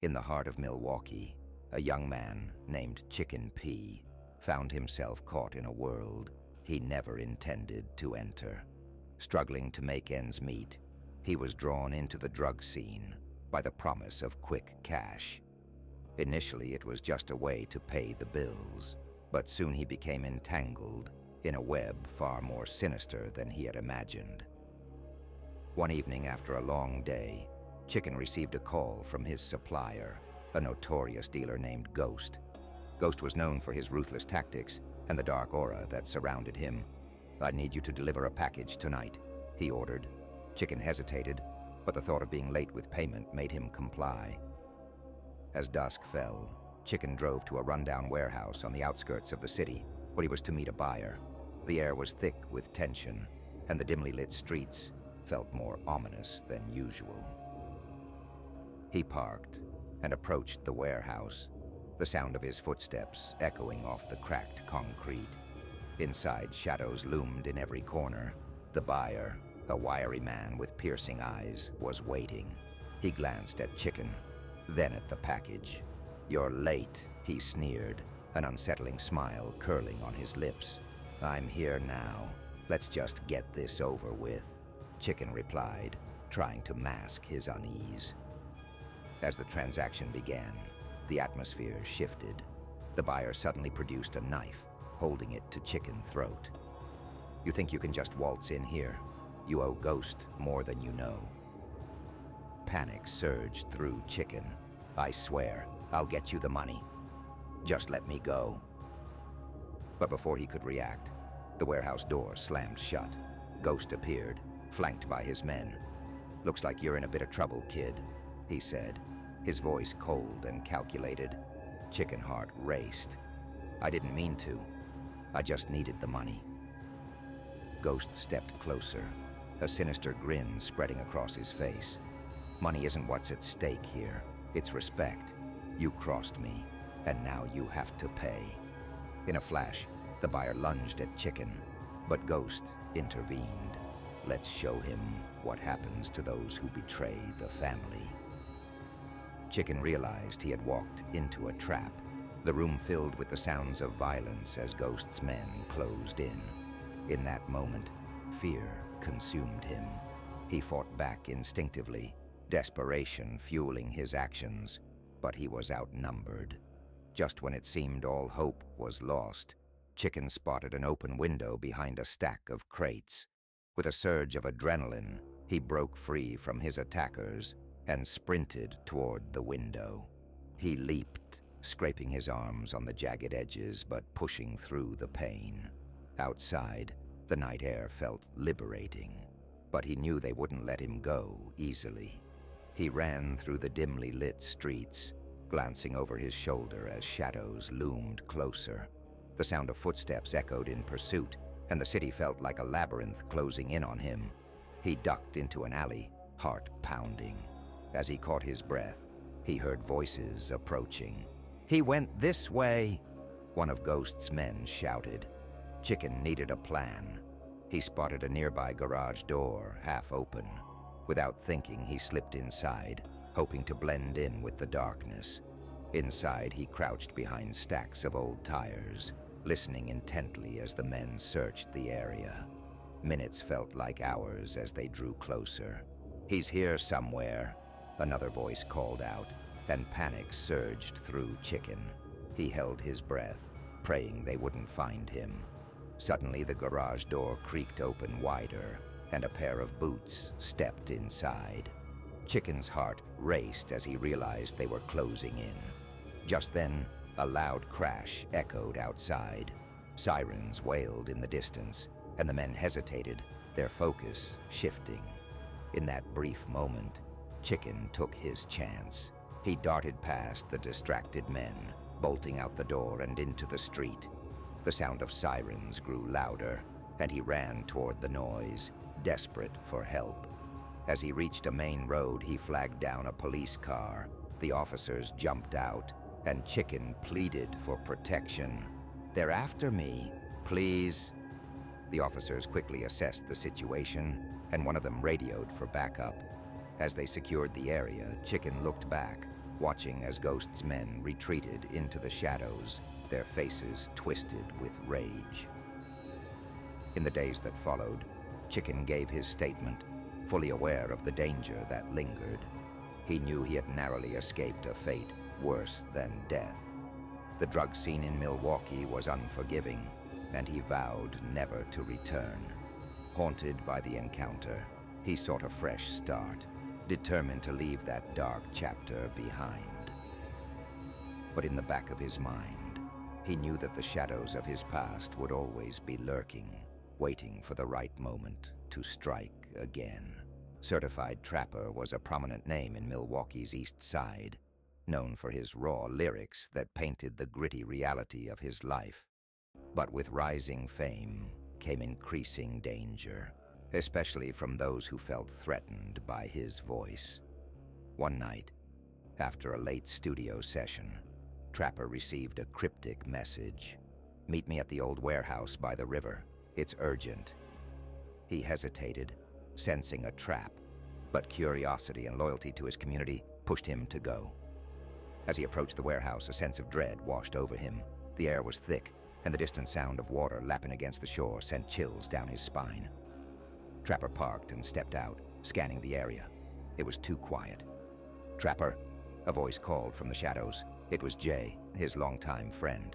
In the heart of Milwaukee, a young man named Chicken P found himself caught in a world he never intended to enter. Struggling to make ends meet, he was drawn into the drug scene by the promise of quick cash. Initially, it was just a way to pay the bills, but soon he became entangled in a web far more sinister than he had imagined. One evening after a long day, Chicken received a call from his supplier, a notorious dealer named Ghost. Ghost was known for his ruthless tactics and the dark aura that surrounded him. "I need you to deliver a package tonight," he ordered. Chicken hesitated, but the thought of being late with payment made him comply. As dusk fell, Chicken drove to a rundown warehouse on the outskirts of the city where he was to meet a buyer. The air was thick with tension, and the dimly lit streets felt more ominous than usual. He parked and approached the warehouse, the sound of his footsteps echoing off the cracked concrete. Inside, shadows loomed in every corner. The buyer, a wiry man with piercing eyes, was waiting. He glanced at Chicken, then at the package. "You're late," he sneered, an unsettling smile curling on his lips. "I'm here now. Let's just get this over with," Chicken replied, trying to mask his unease. As the transaction began, the atmosphere shifted. The buyer suddenly produced a knife, holding it to Chicken's throat. "You think you can just waltz in here? You owe Ghost more than you know." Panic surged through Chicken. "I swear, I'll get you the money. Just let me go." But before he could react, the warehouse door slammed shut. Ghost appeared, flanked by his men. "Looks like you're in a bit of trouble, kid," he said, his voice cold and calculated. Chicken heart raced. "I didn't mean to. I just needed the money." Ghost stepped closer, a sinister grin spreading across his face. "Money isn't what's at stake here. It's respect. You crossed me, and now you have to pay." In a flash, the buyer lunged at Chicken, but Ghost intervened. "Let's show him what happens to those who betray the family." Chicken realized he had walked into a trap. The room filled with the sounds of violence as Ghost's men closed in. In that moment, fear consumed him. He fought back instinctively, desperation fueling his actions, but he was outnumbered. Just when it seemed all hope was lost, Chicken spotted an open window behind a stack of crates. With a surge of adrenaline, he broke free from his attackers and sprinted toward the window. He leaped, scraping his arms on the jagged edges but pushing through the pain. Outside, the night air felt liberating, but he knew they wouldn't let him go easily. He ran through the dimly lit streets, glancing over his shoulder as shadows loomed closer. The sound of footsteps echoed in pursuit, and the city felt like a labyrinth closing in on him. He ducked into an alley, heart pounding. As he caught his breath, he heard voices approaching. "He went this way," one of Ghost's men shouted. Chicken needed a plan. He spotted a nearby garage door, half open. Without thinking, he slipped inside, hoping to blend in with the darkness. Inside, he crouched behind stacks of old tires, listening intently as the men searched the area. Minutes felt like hours as they drew closer. "He's here somewhere," another voice called out, and panic surged through Chicken. He held his breath, praying they wouldn't find him. Suddenly, the garage door creaked open wider, and a pair of boots stepped inside. Chicken's heart raced as he realized they were closing in. Just then, a loud crash echoed outside. Sirens wailed in the distance, and the men hesitated, their focus shifting. In that brief moment, Chicken took his chance. He darted past the distracted men, bolting out the door and into the street. The sound of sirens grew louder, and he ran toward the noise, desperate for help. As he reached a main road, he flagged down a police car. The officers jumped out, and Chicken pleaded for protection. "They're after me. Please." The officers quickly assessed the situation, and one of them radioed for backup. As they secured the area, Chicken looked back, watching as Ghost's men retreated into the shadows, their faces twisted with rage. In the days that followed, Chicken gave his statement, fully aware of the danger that lingered. He knew he had narrowly escaped a fate worse than death. The drug scene in Milwaukee was unforgiving, and he vowed never to return. Haunted by the encounter, he sought a fresh start, determined to leave that dark chapter behind. But in the back of his mind, he knew that the shadows of his past would always be lurking, waiting for the right moment to strike again. Certified Trapper was a prominent name in Milwaukee's East Side, known for his raw lyrics that painted the gritty reality of his life. But with rising fame came increasing danger, especially from those who felt threatened by his voice. One night, after a late studio session, Trapper received a cryptic message. "Meet me at the old warehouse by the river. It's urgent." He hesitated, sensing a trap, but curiosity and loyalty to his community pushed him to go. As he approached the warehouse, a sense of dread washed over him. The air was thick, and the distant sound of water lapping against the shore sent chills down his spine. Trapper parked and stepped out, scanning the area. It was too quiet. "Trapper," a voice called from the shadows. It was Jay, his longtime friend.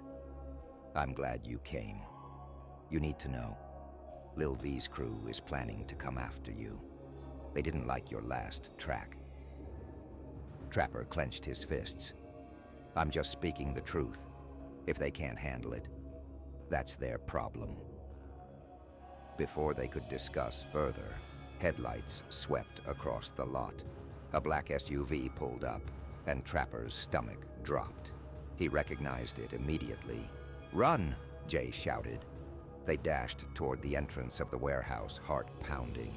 "I'm glad you came. You need to know, Lil V's crew is planning to come after you. They didn't like your last track." Trapper clenched his fists. "I'm just speaking the truth. If they can't handle it, that's their problem." Before they could discuss further, headlights swept across the lot. A black SUV pulled up, and Trapper's stomach dropped. He recognized it immediately. "Run!" Jay shouted. They dashed toward the entrance of the warehouse, heart pounding.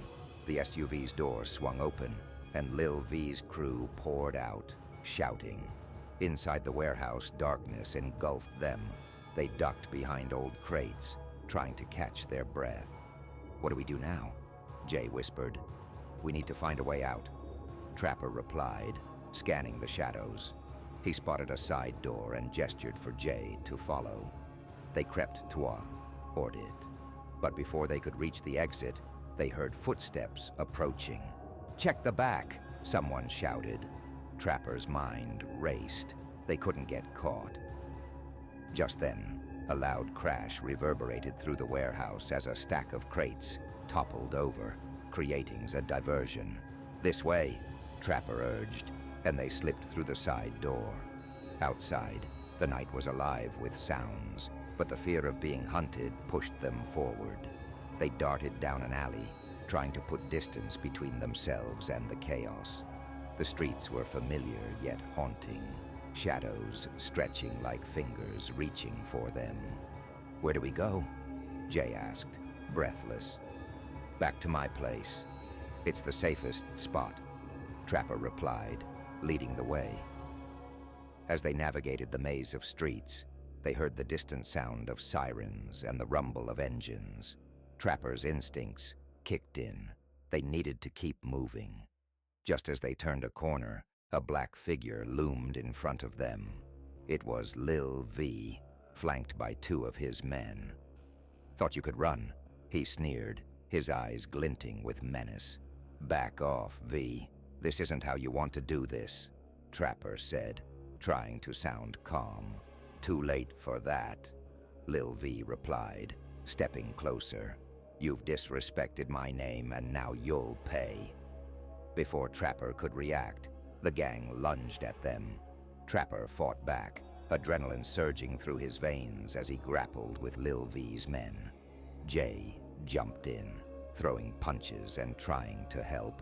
The SUV's door swung open, and Lil V's crew poured out, shouting. Inside the warehouse, darkness engulfed them. They ducked behind old crates, trying to catch their breath. "What do we do now?" Jay whispered. "We need to find a way out," Trapper replied, scanning the shadows. He spotted a side door and gestured for Jay to follow. They crept toward it, but before they could reach the exit, they heard footsteps approaching. "Check the back," someone shouted. Trapper's mind raced. They couldn't get caught. Just then, a loud crash reverberated through the warehouse as a stack of crates toppled over, creating a diversion. "This way," Trapper urged, and they slipped through the side door. Outside, the night was alive with sounds, but the fear of being hunted pushed them forward. They darted down an alley, trying to put distance between themselves and the chaos. The streets were familiar yet haunting, shadows stretching like fingers reaching for them. "Where do we go?" Jay asked, breathless. "Back to my place. It's the safest spot," Trapper replied, leading the way. As they navigated the maze of streets, they heard the distant sound of sirens and the rumble of engines. Trapper's instincts kicked in. They needed to keep moving. Just as they turned a corner, a black figure loomed in front of them. It was Lil V, flanked by two of his men. "Thought you could run," he sneered, his eyes glinting with menace. "Back off, V. This isn't how you want to do this," Trapper said, trying to sound calm. "Too late for that," Lil V replied, stepping closer. "You've disrespected my name and now you'll pay." Before Trapper could react, the gang lunged at them. Trapper fought back, adrenaline surging through his veins as he grappled with Lil V's men. Jay jumped in, throwing punches and trying to help.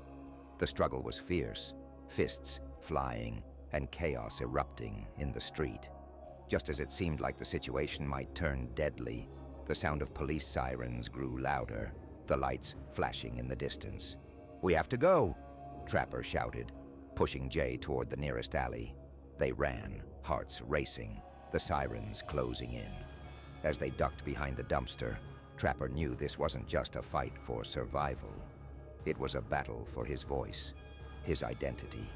The struggle was fierce, fists flying and chaos erupting in the street. Just as it seemed like the situation might turn deadly, the sound of police sirens grew louder, the lights flashing in the distance. "We have to go!" Trapper shouted, pushing Jay toward the nearest alley. They ran, hearts racing, the sirens closing in. As they ducked behind the dumpster, Trapper knew this wasn't just a fight for survival. It was a battle for his voice, his identity.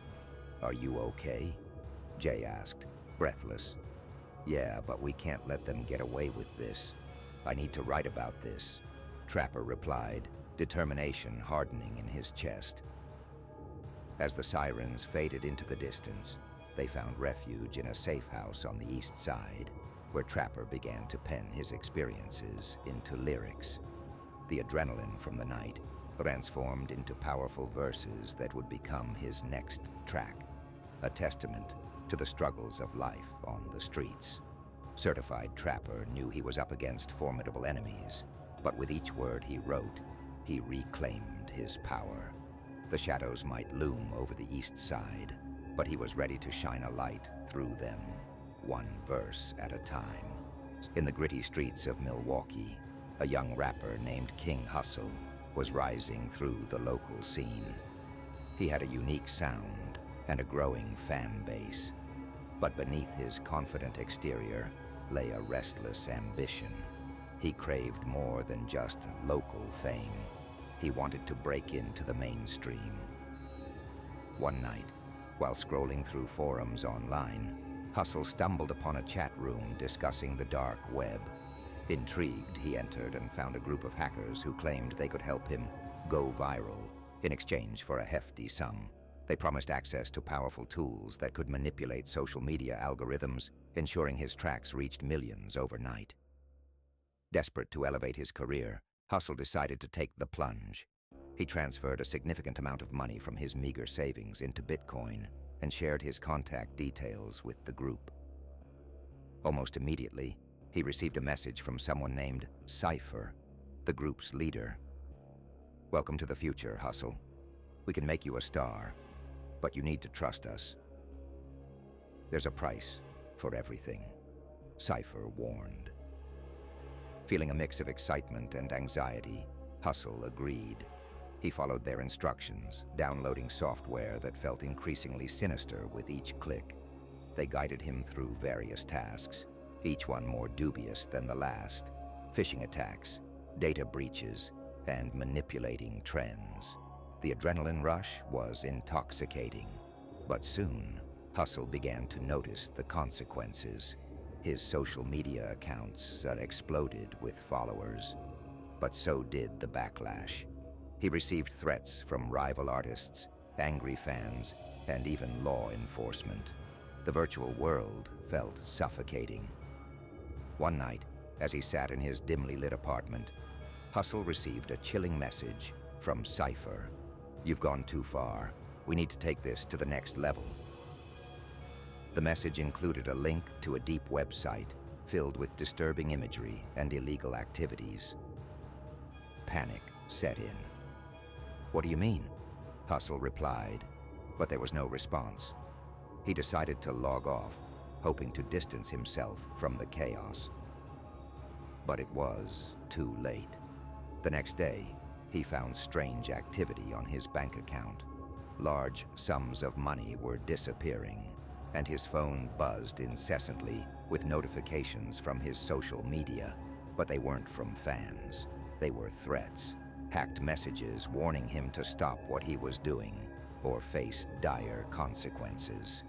"Are you okay?" Jay asked, breathless. Yeah, but we can't let them get away with this. I need to write about this, Trapper replied, determination hardening in his chest. As the sirens faded into the distance, they found refuge in a safe house on the east side, where Trapper began to pen his experiences into lyrics. The adrenaline from the night transformed into powerful verses that would become his next track, a testament to the struggles of life on the streets. Certified Trapper knew he was up against formidable enemies, but with each word he wrote, he reclaimed his power. The shadows might loom over the east side, but he was ready to shine a light through them, one verse at a time. In the gritty streets of Milwaukee, a young rapper named King Hussle was rising through the local scene. He had a unique sound and a growing fan base, but beneath his confident exterior lay a restless ambition. He craved more than just local fame. He wanted to break into the mainstream. One night, while scrolling through forums online, Hussle stumbled upon a chat room discussing the dark web. Intrigued, he entered and found a group of hackers who claimed they could help him go viral in exchange for a hefty sum. They promised access to powerful tools that could manipulate social media algorithms, ensuring his tracks reached millions overnight. Desperate to elevate his career, Hussle decided to take the plunge. He transferred a significant amount of money from his meager savings into Bitcoin and shared his contact details with the group. Almost immediately, he received a message from someone named Cypher, the group's leader. "Welcome to the future, Hussle. We can make you a star, but you need to trust us. There's a price for everything," Cypher warned. Feeling a mix of excitement and anxiety, Hussle agreed. He followed their instructions, downloading software that felt increasingly sinister with each click. They guided him through various tasks, each one more dubious than the last: phishing attacks, data breaches, and manipulating trends. The adrenaline rush was intoxicating, but soon, Hussle began to notice the consequences. His social media accounts exploded with followers, but so did the backlash. He received threats from rival artists, angry fans, and even law enforcement. The virtual world felt suffocating. One night, as he sat in his dimly lit apartment, Hussle received a chilling message from Cypher. "You've gone too far. We need to take this to the next level." The message included a link to a deep website filled with disturbing imagery and illegal activities. Panic set in. "What do you mean?" Hussle replied, but there was no response. He decided to log off, hoping to distance himself from the chaos. But it was too late. The next day, he found strange activity on his bank account. Large sums of money were disappearing, and his phone buzzed incessantly with notifications from his social media. But they weren't from fans. They were threats, hacked messages warning him to stop what he was doing or face dire consequences.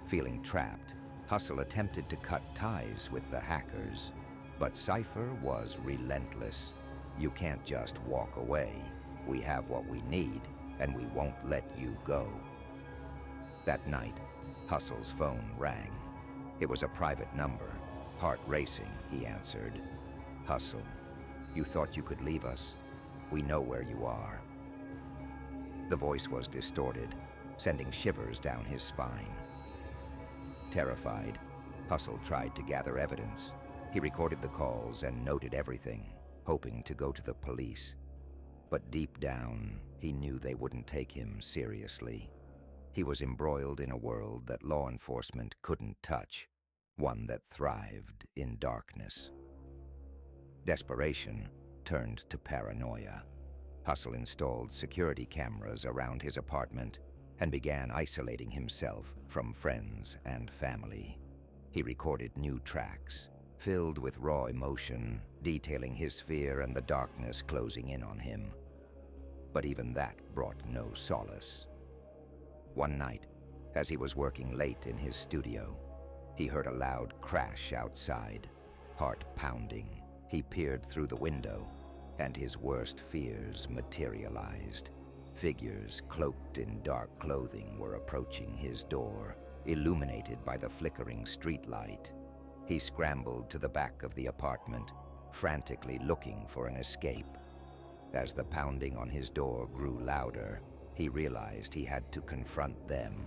Feeling trapped, Hussle attempted to cut ties with the hackers, but Cypher was relentless. "You can't just walk away. We have what we need, and we won't let you go." That night, Hussle's phone rang. It was a private number. Heart racing, he answered. "Hussle, you thought you could leave us? We know where you are." The voice was distorted, sending shivers down his spine. Terrified, Hussle tried to gather evidence. He recorded the calls and noted everything, hoping to go to the police. But deep down, he knew they wouldn't take him seriously. He was embroiled in a world that law enforcement couldn't touch, one that thrived in darkness. Desperation turned to paranoia. Hussle installed security cameras around his apartment and began isolating himself from friends and family. He recorded new tracks, filled with raw emotion, detailing his fear and the darkness closing in on him. But even that brought no solace. One night, As he was working late in his studio, he heard a loud crash outside. Heart pounding, he peered through the window, and his worst fears materialized. Figures cloaked in dark clothing were approaching his door, illuminated by the flickering streetlight. He scrambled to the back of the apartment, frantically looking for an escape. As the pounding on his door grew louder, he realized he had to confront them.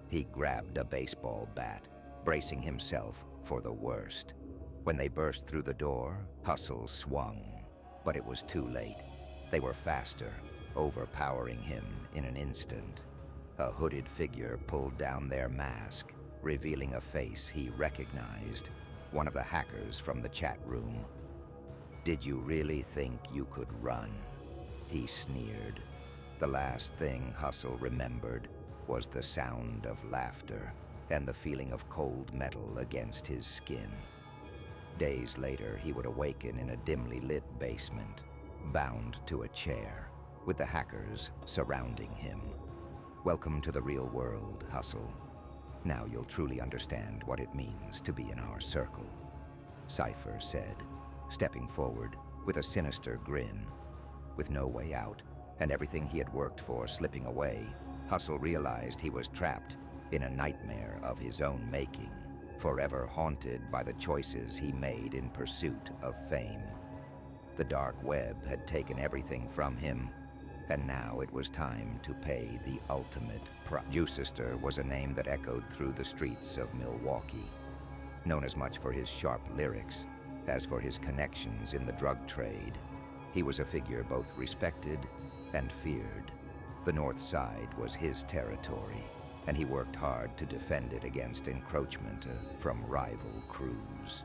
He grabbed a baseball bat, bracing himself for the worst. When they burst through the door, Hussle swung, but it was too late. They were faster, overpowering him in an instant. A hooded figure pulled down their mask, revealing a face he recognized, one of the hackers from the chat room. "Did you really think you could run?" he sneered. The last thing Hussle remembered was the sound of laughter and the feeling of cold metal against his skin. Days later, he would awaken in a dimly lit basement, bound to a chair, with the hackers surrounding him. "Welcome to the real world, Hussle. Now you'll truly understand what it means to be in our circle," Cypher said, stepping forward with a sinister grin. With no way out, and everything he had worked for slipping away, Hussle realized he was trapped in a nightmare of his own making, forever haunted by the choices he made in pursuit of fame. The dark web had taken everything from him, and now it was time to pay the ultimate price. Juicester was a name that echoed through the streets of Milwaukee, known as much for his sharp lyrics as for his connections in the drug trade. He was a figure both respected and feared. The North Side was his territory, and he worked hard to defend it against encroachment from rival crews.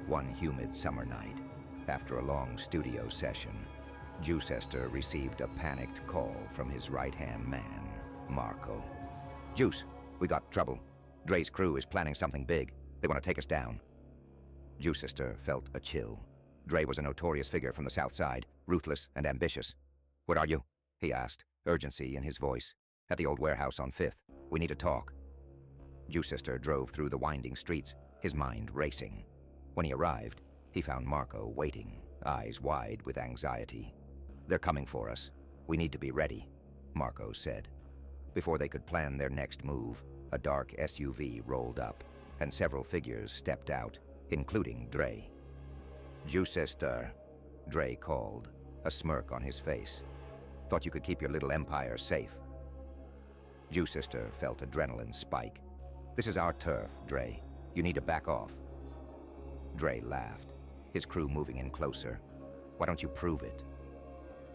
One humid summer night, after a long studio session, Juicester received a panicked call from his right-hand man, Marco. "Juice, we got trouble. Dre's crew is planning something big. They want to take us down." Juicester felt a chill. Dre was a notorious figure from the South Side, ruthless and ambitious. "What are you?" he asked, urgency in his voice. "At the old warehouse on 5th. We need to talk." Juicester drove through the winding streets, his mind racing. When he arrived, he found Marco waiting, eyes wide with anxiety. "They're coming for us. We need to be ready," Marco said. Before they could plan their next move, a dark SUV rolled up, and several figures stepped out, including Dre. "Juicester," Dre called, a smirk on his face. "Thought you could keep your little empire safe." Juicester felt adrenaline spike. "This is our turf, Dre. You need to back off." Dre laughed, his crew moving in closer. "Why don't you prove it?"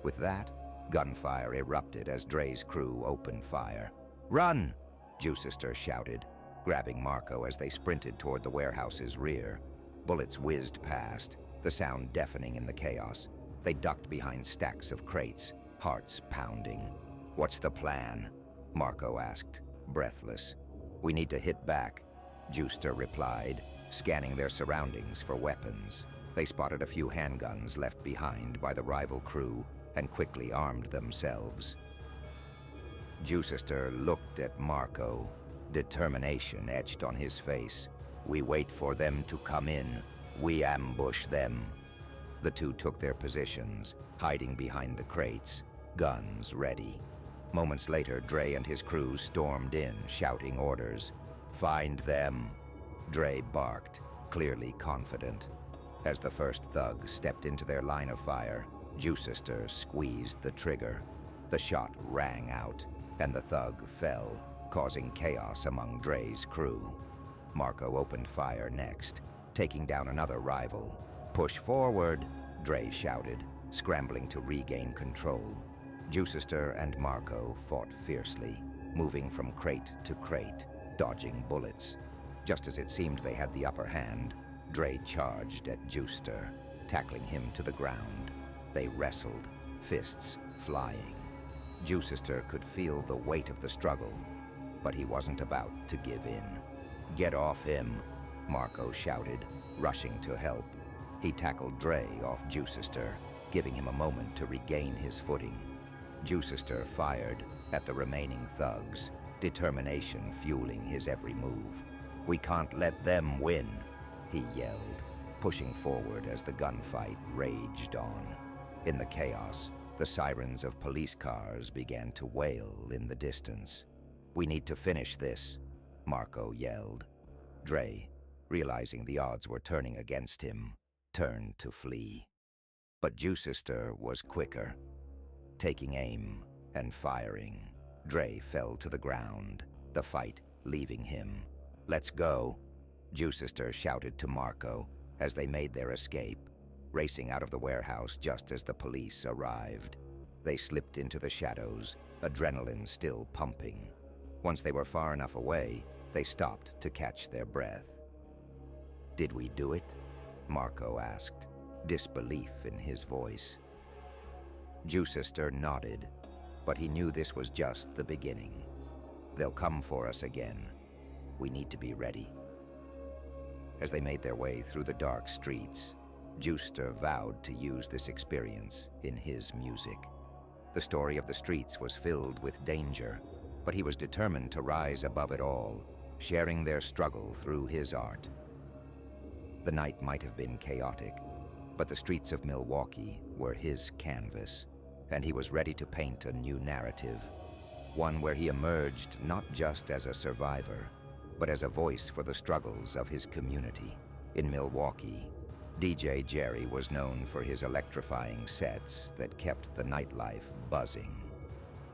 With that, gunfire erupted as Dre's crew opened fire. "Run!" Juicester shouted, grabbing Marco as they sprinted toward the warehouse's rear. Bullets whizzed past, the sound deafening in the chaos. They ducked behind stacks of crates, hearts pounding. "What's the plan?" Marco asked, breathless. "We need to hit back," Juicester replied, scanning their surroundings for weapons. They spotted a few handguns left behind by the rival crew and quickly armed themselves. Juicester looked at Marco, determination etched on his face. "We wait for them to come in. We ambush them." The two took their positions, hiding behind the crates, guns ready. Moments later, Dre and his crew stormed in, shouting orders. "Find them," Dre barked, clearly confident. As the first thug stepped into their line of fire, Juicester squeezed the trigger. The shot rang out, and the thug fell, causing chaos among Dre's crew. Marco opened fire next, taking down another rival. "Push forward," Dre shouted, scrambling to regain control. Juicester and Marco fought fiercely, moving from crate to crate, dodging bullets. Just as it seemed they had the upper hand, Dre charged at Juicester, tackling him to the ground. They wrestled, fists flying. Juicester could feel the weight of the struggle, but he wasn't about to give in. "Get off him," Marco shouted, rushing to help. He tackled Dre off Juicester, giving him a moment to regain his footing. Juicester fired at the remaining thugs, determination fueling his every move. "We can't let them win," he yelled, pushing forward as the gunfight raged on. In the chaos, the sirens of police cars began to wail in the distance. "We need to finish this," Marco yelled. Dre, realizing the odds were turning against him, turned to flee. But Juicister was quicker. Taking aim and firing, Dre fell to the ground, the fight leaving him. "Let's go," Juicister shouted to Marco as they made their escape, racing out of the warehouse just as the police arrived. They slipped into the shadows, adrenaline still pumping. Once they were far enough away, they stopped to catch their breath. "Did we do it?" Marco asked, disbelief in his voice. Juicister nodded, but he knew this was just the beginning. "They'll come for us again. We need to be ready." As they made their way through the dark streets, Juicister vowed to use this experience in his music. The story of the streets was filled with danger, but he was determined to rise above it all, sharing their struggle through his art. The night might have been chaotic, but the streets of Milwaukee were his canvas, and he was ready to paint a new narrative, one where he emerged not just as a survivor, but as a voice for the struggles of his community. In Milwaukee, DJ Jerry was known for his electrifying sets that kept the nightlife buzzing.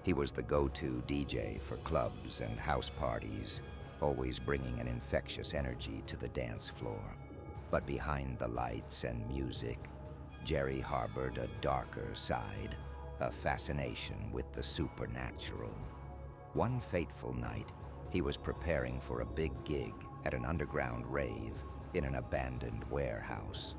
He was the go-to DJ for clubs and house parties, always bringing an infectious energy to the dance floor. But behind the lights and music, Jerry harbored a darker side, a fascination with the supernatural. One fateful night, he was preparing for a big gig at an underground rave in an abandoned warehouse.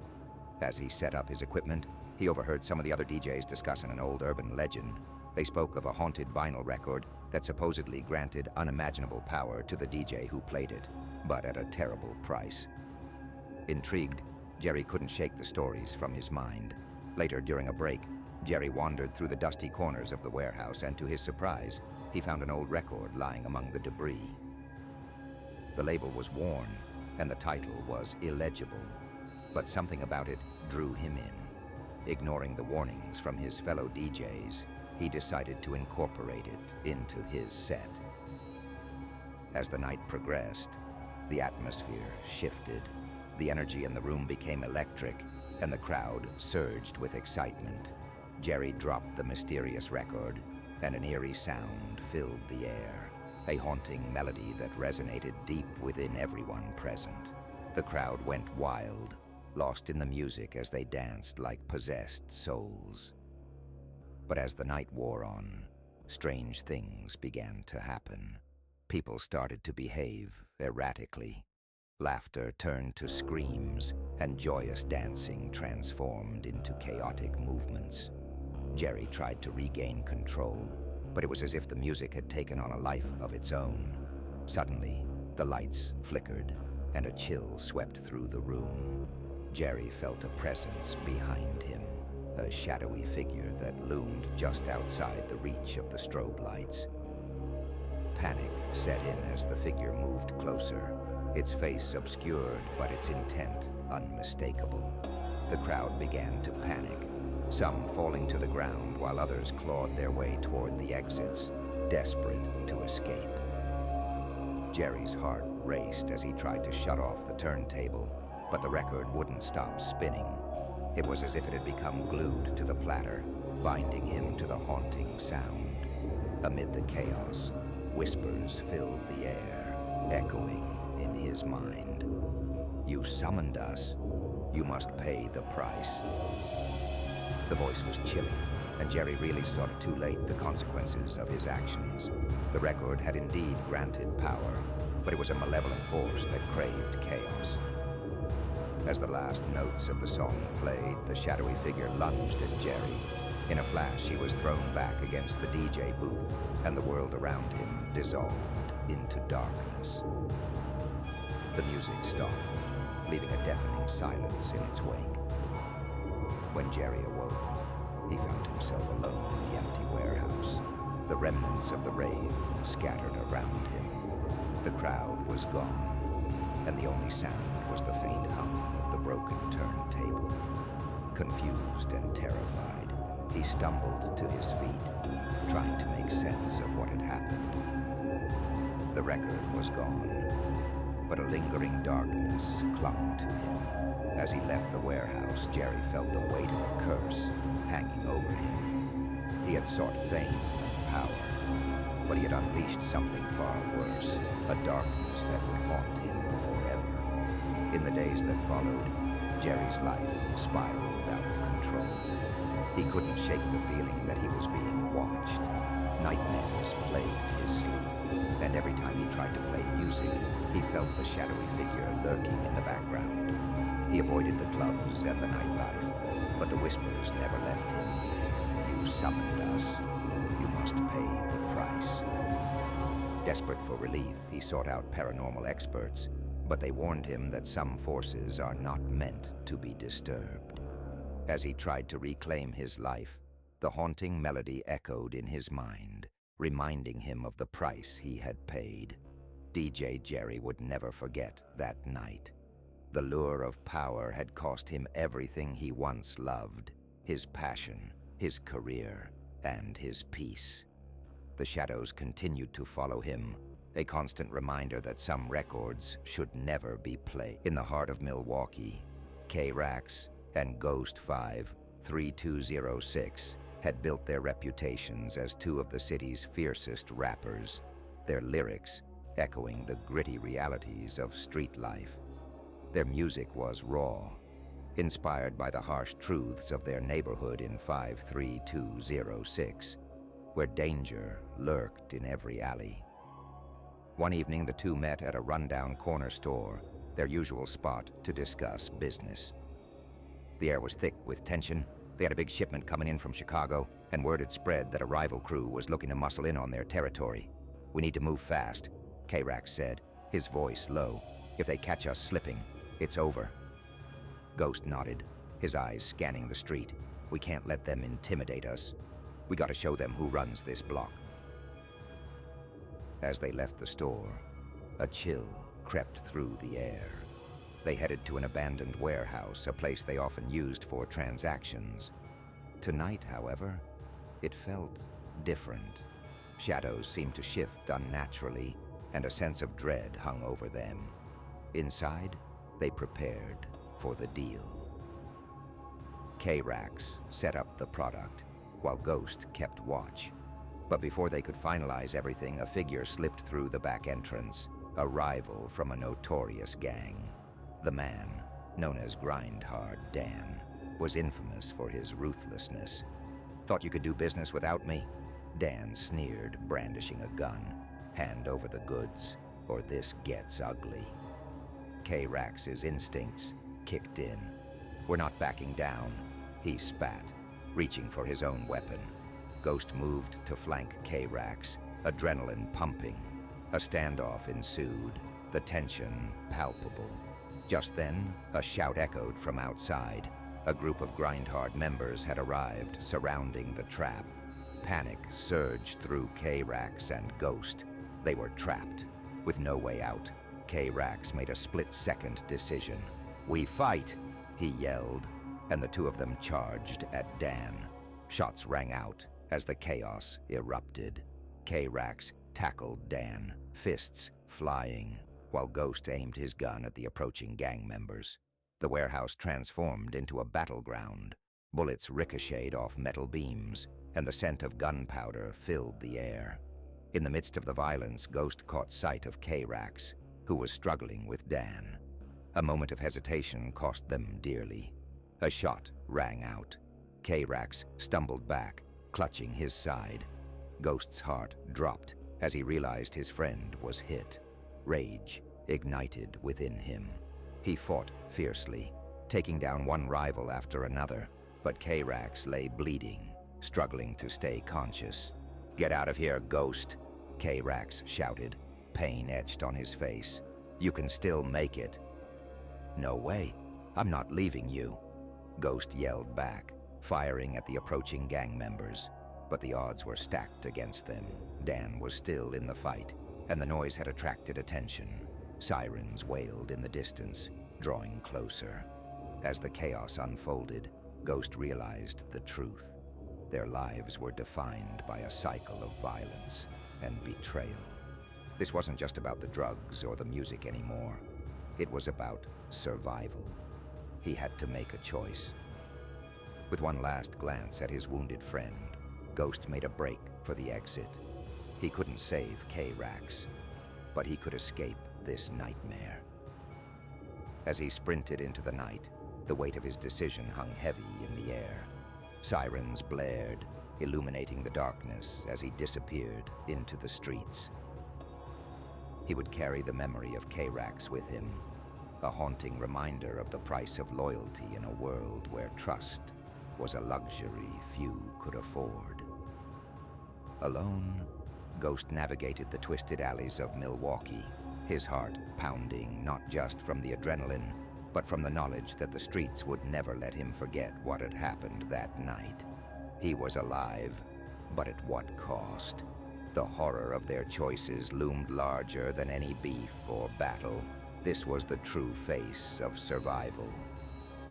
As he set up his equipment, he overheard some of the other DJs discussing an old urban legend. They spoke of a haunted vinyl record that supposedly granted unimaginable power to the DJ who played it, but at a terrible price. Intrigued, Jerry couldn't shake the stories from his mind. Later, during a break, Jerry wandered through the dusty corners of the warehouse, and to his surprise, he found an old record lying among the debris. The label was worn, and the title was illegible, but something about it drew him in. Ignoring the warnings from his fellow DJs, he decided to incorporate it into his set. As the night progressed, the atmosphere shifted. The energy in the room became electric, and the crowd surged with excitement. Jerry dropped the mysterious record, and an eerie sound filled the air, a haunting melody that resonated deep within everyone present. The crowd went wild, lost in the music as they danced like possessed souls. But as the night wore on, strange things began to happen. People started to behave erratically. Laughter turned to screams, and joyous dancing transformed into chaotic movements. Jerry tried to regain control, but it was as if the music had taken on a life of its own. Suddenly, the lights flickered, and a chill swept through the room. Jerry felt a presence behind him, a shadowy figure that loomed just outside the reach of the strobe lights. Panic set in as the figure moved closer, its face obscured but its intent unmistakable. The crowd began to panic, some falling to the ground while others clawed their way toward the exits, desperate to escape. Jerry's heart raced as he tried to shut off the turntable, but the record wouldn't stop spinning. It was as if it had become glued to the platter, binding him to the haunting sound. Amid the chaos, whispers filled the air, echoing in his mind. "You summoned us. You must pay the price." The voice was chilling, and Jerry really saw too late the consequences of his actions. The record had indeed granted power, but it was a malevolent force that craved chaos. As the last notes of the song played, the shadowy figure lunged at Jerry. In a flash, he was thrown back against the DJ booth, and the world around him dissolved into darkness. The music stopped, leaving a deafening silence in its wake. When Jerry awoke, he found himself alone in the empty warehouse. the remnants of the rave scattered around him. The crowd was gone, and the only sound was the faint hum of the broken turntable. Confused and terrified, he stumbled to his feet, trying to make sense of what had happened. The record was gone, but a lingering darkness clung to him. As he left the warehouse, Jerry felt the weight of a curse hanging over him. He had sought fame and power, but he had unleashed something far worse, a darkness that would haunt him forever. In the days that followed, Jerry's life spiraled out of control. He couldn't shake the feeling that he was being watched. Nightmares plagued his sleep, and every time he tried to play music, he felt the shadowy figure lurking in the background. He avoided the clubs and the nightlife, but the whispers never left him. You summoned us. You must pay the price. Desperate for relief, he sought out paranormal experts, but they warned him that some forces are not meant to be disturbed. As he tried to reclaim his life, the haunting melody echoed in his mind, reminding him of the price he had paid. DJ Jerry would never forget that night. The lure of power had cost him everything he once loved, his passion, his career, and his peace. The shadows continued to follow him, a constant reminder that some records should never be played. In the heart of Milwaukee, K-Rax and Ghost 53206 had built their reputations as two of the city's fiercest rappers, their lyrics echoing the gritty realities of street life. Their music was raw, inspired by the harsh truths of their neighborhood in 53206, where danger lurked in every alley. One evening, the two met at a rundown corner store, their usual spot to discuss business. The air was thick with tension. They had a big shipment coming in from Chicago, and word had spread that a rival crew was looking to muscle in on their territory. "We need to move fast," K-Rax said, his voice low. "If they catch us slipping, it's over." Ghost nodded, his eyes scanning the street. "We can't let them intimidate us. We gotta show them who runs this block." As they left the store, a chill crept through the air. They headed to an abandoned warehouse, a place they often used for transactions. Tonight, however, it felt different. Shadows seemed to shift unnaturally, and a sense of dread hung over them. Inside, they prepared for the deal. K-Rax set up the product, while Ghost kept watch. But before they could finalize everything, a figure slipped through the back entrance, a rival from a notorious gang. The man, known as Grindhard Dan, was infamous for his ruthlessness. "Thought you could do business without me?" Dan sneered, brandishing a gun. "Hand over the goods, or this gets ugly." K-Rax's instincts kicked in. "We're not backing down," he spat, reaching for his own weapon. Ghost moved to flank K-Rax, adrenaline pumping. A standoff ensued, the tension palpable. Just then, a shout echoed from outside. A group of Grindhard members had arrived, surrounding the trap. Panic surged through K-Rax and Ghost. They were trapped, with no way out. K-Rax made a split-second decision. "We fight!" he yelled, and the two of them charged at Dan. Shots rang out as the chaos erupted. K-Rax tackled Dan, fists flying, while Ghost aimed his gun at the approaching gang members. The warehouse transformed into a battleground. Bullets ricocheted off metal beams, and the scent of gunpowder filled the air. In the midst of the violence, Ghost caught sight of K-Rax, who was struggling with Dan. A moment of hesitation cost them dearly. A shot rang out. K-Rax stumbled back, clutching his side. Ghost's heart dropped as he realized his friend was hit. Rage ignited within him. He fought fiercely, taking down one rival after another, but K-Rax lay bleeding, struggling to stay conscious. "Get out of here, Ghost," K-Rax shouted, pain etched on his face. "You can still make it." "No way. I'm not leaving you," Ghost yelled back, firing at the approaching gang members. But the odds were stacked against them. Dan was still in the fight, and the noise had attracted attention. Sirens wailed in the distance, drawing closer. As the chaos unfolded, Ghost realized the truth. Their lives were defined by a cycle of violence and betrayal. This wasn't just about the drugs or the music anymore. It was about survival. He had to make a choice. With one last glance at his wounded friend, Ghost made a break for the exit. He couldn't save K-Rax, but he could escape this nightmare. As he sprinted into the night, the weight of his decision hung heavy in the air. Sirens blared, illuminating the darkness as he disappeared into the streets. He would carry the memory of K-Rax with him, a haunting reminder of the price of loyalty in a world where trust was a luxury few could afford. Alone, Ghost navigated the twisted alleys of Milwaukee, his heart pounding not just from the adrenaline, but from the knowledge that the streets would never let him forget what had happened that night. He was alive, but at what cost? The horror of their choices loomed larger than any beef or battle. This was the true face of survival.